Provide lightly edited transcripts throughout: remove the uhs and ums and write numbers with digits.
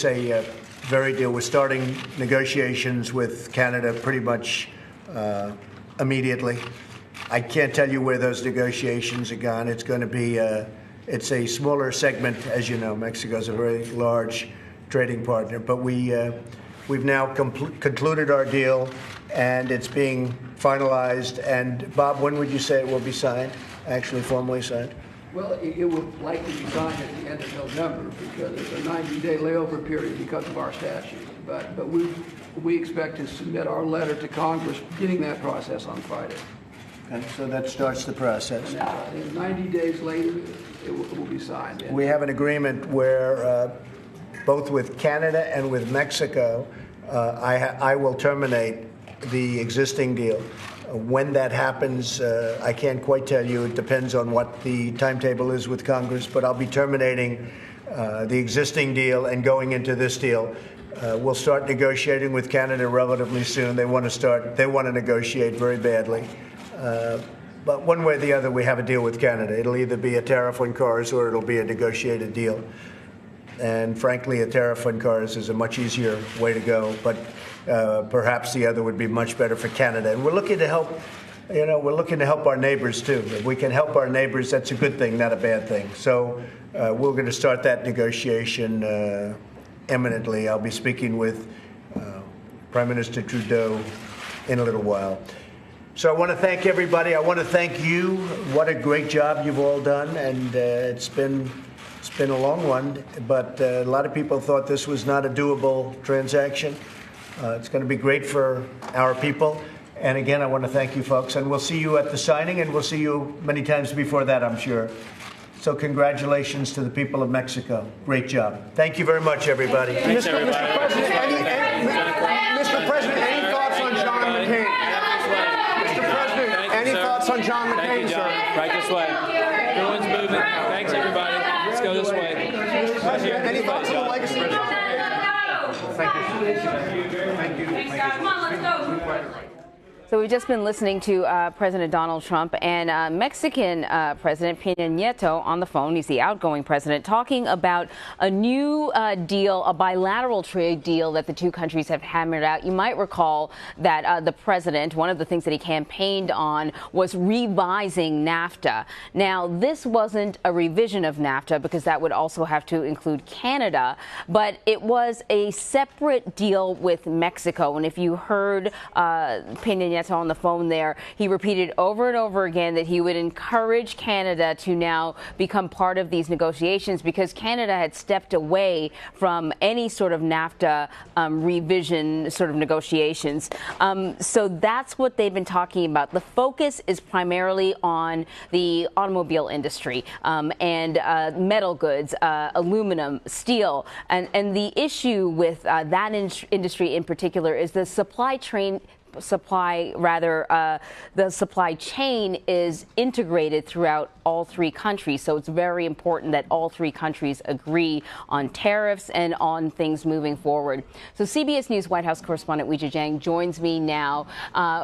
it's a very deal. We're starting negotiations with Canada pretty much immediately. I can't tell you where those negotiations are gone. It's going to be it's a smaller segment, as you know. Mexico's a very large trading partner, but we've now concluded our deal, and it's being finalized. And Bob, when would you say it will be signed? Actually, formally signed? Well, it will likely be signed at the end of November because it's a 90-day layover period because of our statute. But we expect to submit our letter to Congress beginning that process on Friday. And so that starts the process. And 90 days later, it will be signed. We have an agreement where both with Canada and with Mexico, I will terminate the existing deal. When that happens, I can't quite tell you. It depends on what the timetable is with Congress, but I'll be terminating the existing deal and going into this deal. We'll start negotiating with Canada relatively soon. They want to negotiate very badly. But one way or the other, we have a deal with Canada. It'll either be a tariff on cars or it'll be a negotiated deal. And frankly, a tariff on cars is a much easier way to go. But perhaps the other would be much better for Canada. And we're looking to help. We're looking to help our neighbors too. If we can help our neighbors, that's a good thing, not a bad thing. So we're going to start that negotiation imminently. I'll be speaking with Prime Minister Trudeau in a little while. So I want to thank everybody. I want to thank you. What a great job you've all done, and it's been a long one. But a lot of people thought this was not a doable transaction. It's going to be great for our people. And again, I want to thank you folks, and we'll see you at the signing, and we'll see you many times before that, I'm sure. So congratulations to the people of Mexico. Great job. Thank you very much, everybody. Thanks, everybody. Mr. President, any thoughts on John McCain? Mr. President, any thoughts on John McCain, Thank you, John. sir? Right this way. Everyone's moving. Thanks, everybody. Let's go this way. President, any thoughts on the legacy of John McCain? Thank you. Thank you. Thanks, guys. Come on, let's go. So we've just been listening to President Donald Trump and Mexican President Peña Nieto on the phone. He's the outgoing president, talking about a new deal, a bilateral trade deal that the two countries have hammered out. You might recall that the president, one of the things that he campaigned on was revising NAFTA. Now, this wasn't a revision of NAFTA because that would also have to include Canada, but it was a separate deal with Mexico. And if you heard Peña Nieto on the phone there, he repeated over and over again that he would encourage Canada to now become part of these negotiations because Canada had stepped away from any sort of NAFTA revision sort of negotiations. So that's what they've been talking about. The focus is primarily on the automobile industry and metal goods, aluminum, steel. And the issue with that industry in particular is the supply chain is integrated throughout all three countries. So it's very important that all three countries agree on tariffs and on things moving forward. So CBS News White House correspondent Weijia Jiang joins me now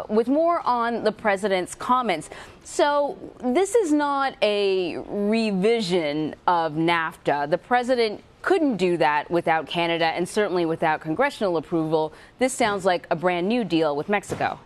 with more on the president's comments. So this is not a revision of NAFTA. The president couldn't do that without Canada and certainly without congressional approval. This sounds like a brand new deal with Mexico.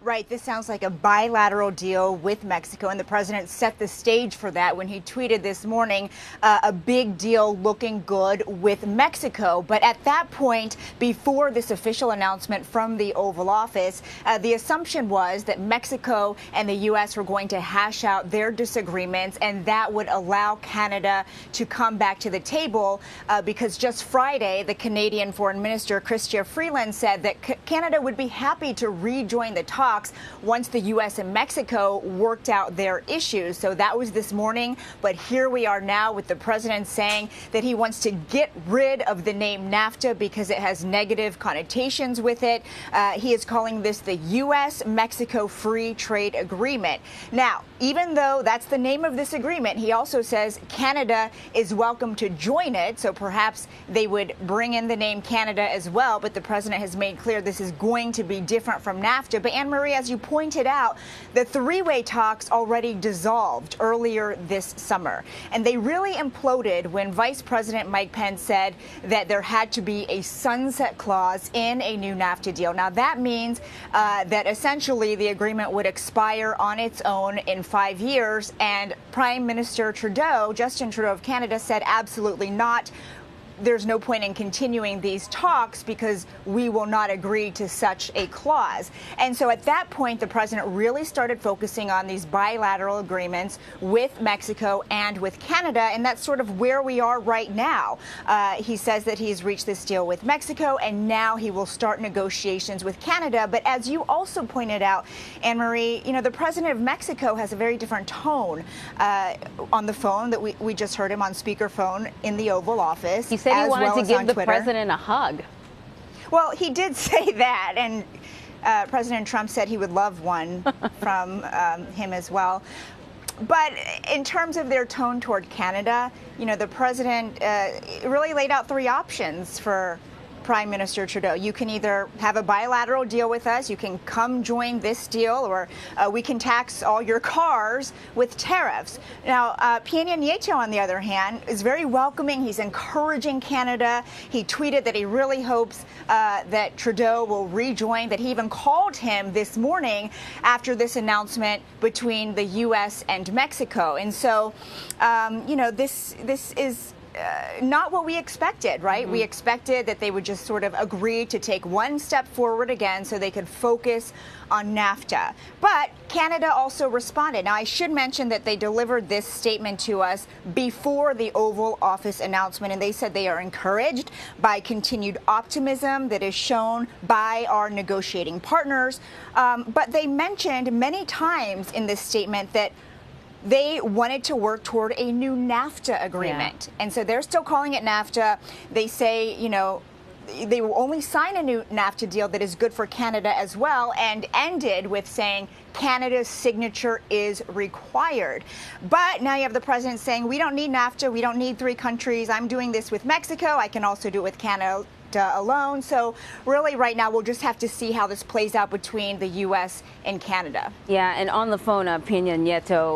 Right. This sounds like a bilateral deal with Mexico, and the president set the stage for that when he tweeted this morning, a big deal looking good with Mexico. But at that point, before this official announcement from the Oval Office, the assumption was that Mexico and the U.S. were going to hash out their disagreements, and that would allow Canada to come back to the table because just Friday, the Canadian Foreign Minister, Chrystia Freeland, said that Canada would be happy to rejoin the talks once the U.S. and Mexico worked out their issues. So that was this morning. But here we are now with the president saying that he wants to get rid of the name NAFTA because it has negative connotations with it. He is calling this the U.S.-Mexico Free Trade Agreement. Now, even though that's the name of this agreement, he also says Canada is welcome to join it. So perhaps they would bring in the name Canada as well. But the president has made clear this is going to be different from NAFTA. But Anne Marie, as you pointed out, the three-way talks already dissolved earlier this summer. And they really imploded when Vice President Mike Pence said that there had to be a sunset clause in a new NAFTA deal. Now, that means that essentially the agreement would expire on its own in 5 years. And Prime Minister Trudeau, Justin Trudeau of Canada, said absolutely not. There's no point in continuing these talks because we will not agree to such a clause. And so at that point, the president really started focusing on these bilateral agreements with Mexico and with Canada. And that's sort of where we are right now. He says that he's reached this deal with Mexico, and now he will start negotiations with Canada. But as you also pointed out, Anne-Marie, you know, the president of Mexico has a very different tone on the phone that we just heard him on speakerphone in the Oval Office. He said he wanted to give the president a hug. Well, he did say that, and President Trump said he would love one from him as well. But in terms of their tone toward Canada, you know, the president really laid out three options for Prime Minister Trudeau. You can either have a bilateral deal with us, you can come join this deal, or we can tax all your cars with tariffs. Now, Peña Nieto, on the other hand, is very welcoming. He's encouraging Canada. He tweeted that he really hopes that Trudeau will rejoin, that he even called him this morning after this announcement between the U.S. and Mexico. And so, you know, this is not what we expected, right? We expected that they would just sort of agree to take one step forward again so they could focus on NAFTA. But Canada also responded. Now, I should mention that they delivered this statement to us before the Oval Office announcement, and they said they are encouraged by continued optimism that is shown by our negotiating partners. But they mentioned many times in this statement that they wanted to work toward a new NAFTA agreement. Yeah. And so they're still calling it NAFTA. They say, you know, they will only sign a new NAFTA deal that is good for Canada as well, and ended with saying Canada's signature is required. But now you have the president saying, we don't need NAFTA. We don't need three countries. I'm doing this with Mexico. I can also do it with Canada alone. So really right now we'll just have to see how this plays out between the U.S. and Canada. Yeah, and on the phone, Peña Nieto